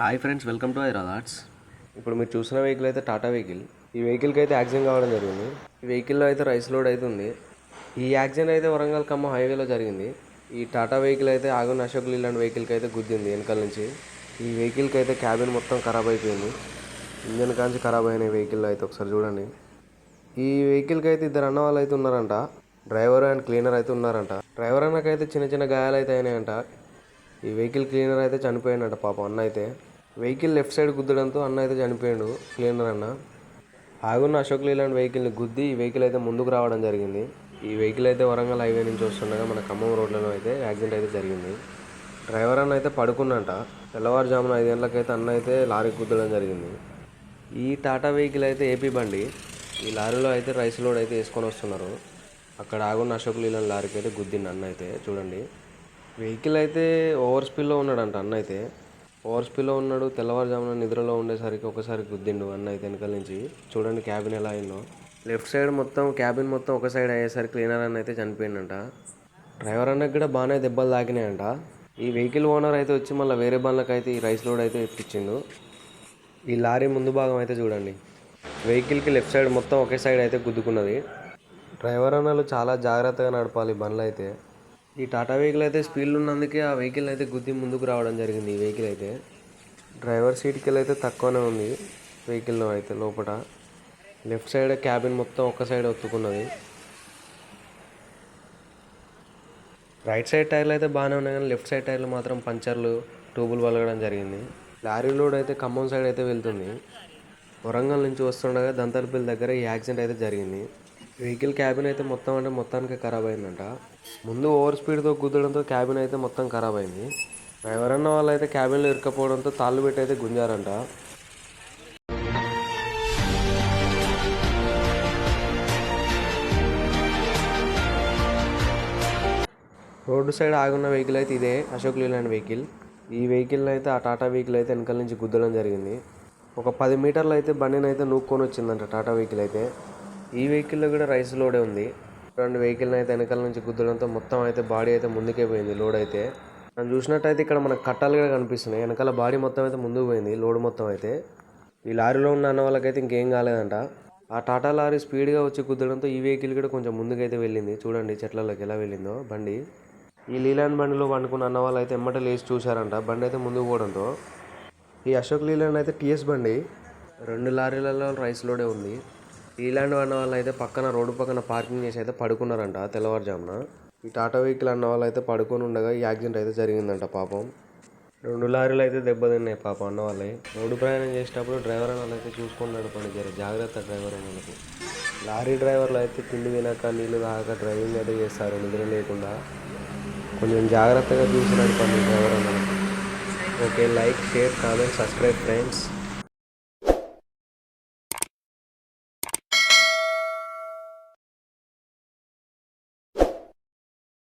Hi friends, welcome to Aira arts. ఇప్పుడు మీరు చూసిన వెహికల్ అయితే టాటా వెహికల్. ఈ వెహికల్కి అయితే యాక్సిడెంట్ కావడం జరిగింది. ఈ వెహికల్లో అయితే రైస్ లోడ్ అవుతుంది. ఈ యాక్సిడెంట్ అయితే వరంగల్ ఖమ్మం హైవేలో జరిగింది. ఈ టాటా వెహికల్ అయితే ఆగున్ అశోక్ లీలాండ్ వెహికల్కి అయితే గుద్దింది వెనకాల నుంచి. ఈ వెహికల్కి అయితే క్యాబిన్ మొత్తం ఖరాబ్ అయిపోయింది. ఇంజన్ కాంచి ఖరాబ్ అయిన వెహికల్లో అయితే ఒకసారి చూడండి. ఈ వెహికల్కి అయితే ఇద్దరు అన్న వాళ్ళు అయితే ఉన్నారంట. డ్రైవర్ అండ్ క్లీనర్ అయితే ఉన్నారంట. డ్రైవర్ అన్నకైతే చిన్న చిన్న గాయాలు అయితే అయినాయంట. ఈ వెహికల్ క్లీనర్ అయితే చనిపోయాడంట పాపం అన్న అయితే. వెహికల్ లెఫ్ట్ సైడ్ గుద్దడంతో అన్న అయితే చనిపోయాడు క్లీనర్ అన్న. ఆగున్న అశోక్ లీలాండ్ వెహికల్ని గుద్ది ఈ వెహికల్ అయితే ముందుకు రావడం జరిగింది. ఈ వెహికల్ అయితే వరంగల్ హైవే నుంచి వస్తుండగా మన ఖమ్మం రోడ్లలో అయితే యాక్సిడెంట్ అయితే జరిగింది. డ్రైవర్ అన్న అయితే పడుకున్నంట. తెల్లవారుజామున 5 గంటలకైతే అన్న అయితే లారీ గుద్దడం జరిగింది. ఈ టాటా వెహికల్ అయితే ఏపీ బండి. ఈ లారీలో అయితే రైస్ లోడ్ అయితే వేసుకొని వస్తున్నారు. అక్కడ ఆగున్న అశోక్ లీలాండ్ లారీకి అయితే గుద్దిండి అన్న అయితే చూడండి. వెహికల్ అయితే ఓవర్ స్పీడ్లో ఉన్నాడంట అన్న అయితే. ఓవర్ స్పీడ్లో ఉన్నాడు. తెల్లవారుజామున నిద్రలో ఉండేసరికి ఒకసారి గుద్దిండు అన్న అయితే వెనకాల నుంచి. చూడండి క్యాబిన్ ఎలా అయిందో. లెఫ్ట్ సైడ్ మొత్తం క్యాబిన్ మొత్తం ఒక సైడ్ అయ్యేసరికి క్లీనర్ అన్న అయితే చనిపోయిందంట. డ్రైవర్ అన్నకి కూడా బాగానే దెబ్బలు తాకినాయంట. ఈ వెహికల్ ఓనర్ అయితే వచ్చి మళ్ళీ వేరే బండ్లకు అయితే ఈ రైస్ లోడ్ అయితే ఎక్కించిండు. ఈ లారీ ముందు భాగం అయితే చూడండి. వెహికల్కి లెఫ్ట్ సైడ్ మొత్తం ఒకే సైడ్ అయితే గుద్దుకున్నది. డ్రైవర్ అన్నలు చాలా జాగ్రత్తగా నడపాలి బండ్లు అయితే. ఈ టాటా వెహికల్ అయితే స్పీడ్లో ఉన్నందుకే ఆ వెహికల్ అయితే గుద్ది ముందుకు రావడం జరిగింది. ఈ వెహికల్ అయితే డ్రైవర్ సీట్కి అయితే తక్కువనే ఉంది వెహికల్లో అయితే. లోపల లెఫ్ట్ సైడ్ క్యాబిన్ మొత్తం ఒక్క సైడ్ ఒత్తుకున్నది. రైట్ సైడ్ టైర్లు అయితే బాగానే ఉన్నాయి కానీ లెఫ్ట్ సైడ్ టైర్లు మాత్రం పంచర్లు ట్యూబులు వలగడం జరిగింది. లారీ లోడ్ అయితే ఖమ్మం సైడ్ అయితే వెళ్తుంది. వరంగల్ నుంచి వస్తుండగా దంతలపల్లి దగ్గర ఈ యాక్సిడెంట్ అయితే జరిగింది. వెహికల్ క్యాబిన్ అయితే మొత్తానికి ఖరాబ్ అయిందంట. ముందు ఓవర్ స్పీడ్తో గుద్దడంతో క్యాబిన్ అయితే మొత్తం ఖరాబ్ అయింది. డ్రైవర్ అన్న వాళ్ళు అయితే క్యాబిన్లో ఇరుక్కపోవడంతో తాళ్ళు పెట్టి అయితే గుంజారంట. రోడ్డు సైడ్ ఆగున్న వెహికల్ అయితే ఇదే అశోక్ లీలాండ్ వెహికల్. ఈ వెహికల్ అయితే ఆ టాటా వెహికల్ అయితే వెనకాల నుంచి గుద్దడం జరిగింది. ఒక 10 మీటర్లు అయితే బండిని అయితే నూక్కొని వచ్చిందంట టాటా వెహికల్ అయితే. ఈ వెహికల్లో కూడా రైస్ లోడే ఉంది. రెండు వెహికల్ని అయితే వెనకాల నుంచి గుద్దడంతో మొత్తం అయితే బాడీ అయితే ముందుకే పోయింది లోడ్ అయితే. మనం చూసినట్టయితే ఇక్కడ మనకు కట్టాలు కూడా కనిపిస్తున్నాయి. వెనకాల బాడీ మొత్తం అయితే ముందుకు పోయింది లోడ్ మొత్తం అయితే. ఈ లారీలో ఉన్న అన్న వాళ్ళకైతే ఇంకేం కాలేదంట. ఆ టాటా లారీ స్పీడ్గా వచ్చి గుద్దడంతో ఈ వెహికల్ కూడా కొంచెం ముందుకైతే వెళ్ళింది. చూడండి చెట్లలోకి ఎలా వెళ్ళిందో బండి. ఈ లీలాండ్ బండిలో పండుకున్న అన్న వాళ్ళు అయితే ఎమ్మట లేచి చూశారంట బండి అయితే ముందుకు పోవడంతో. ఈ అశోక్ లీలాండ్ అయితే టీఎస్ బండి. 2 లారీలలో రైస్ లోడే ఉంది. లీలాండ్ అన్న వాళ్ళు అయితే పక్కన రోడ్డు పక్కన పార్కింగ్ చేసి అయితే పడుకున్నారంట తెల్లవారుజామున. ఈ టాటా వెహికల్ అన్న వాళ్ళు అయితే పడుకొని ఉండగా ఈ యాక్సిడెంట్ అయితే జరిగిందంట పాపం. 2 లారీలు అయితే దెబ్బతిన్నాయి పాపం అన్న వాళ్ళే. రోడ్డు ప్రయాణం చేసేటప్పుడు డ్రైవర్ అన్న వాళ్ళు అయితే చూసుకొని నడపండి, జర జాగ్రత్త డ్రైవర్ అన్నలకు. లారీ డ్రైవర్లు అయితే తిండి తినక నీళ్ళు తాగక డ్రైవింగ్ అయితే చేస్తారు నిద్ర లేకుండా. కొంచెం జాగ్రత్తగా చూసి నడపండి డ్రైవర్ అన్నలకు. Okay, like, share, comment, subscribe friends.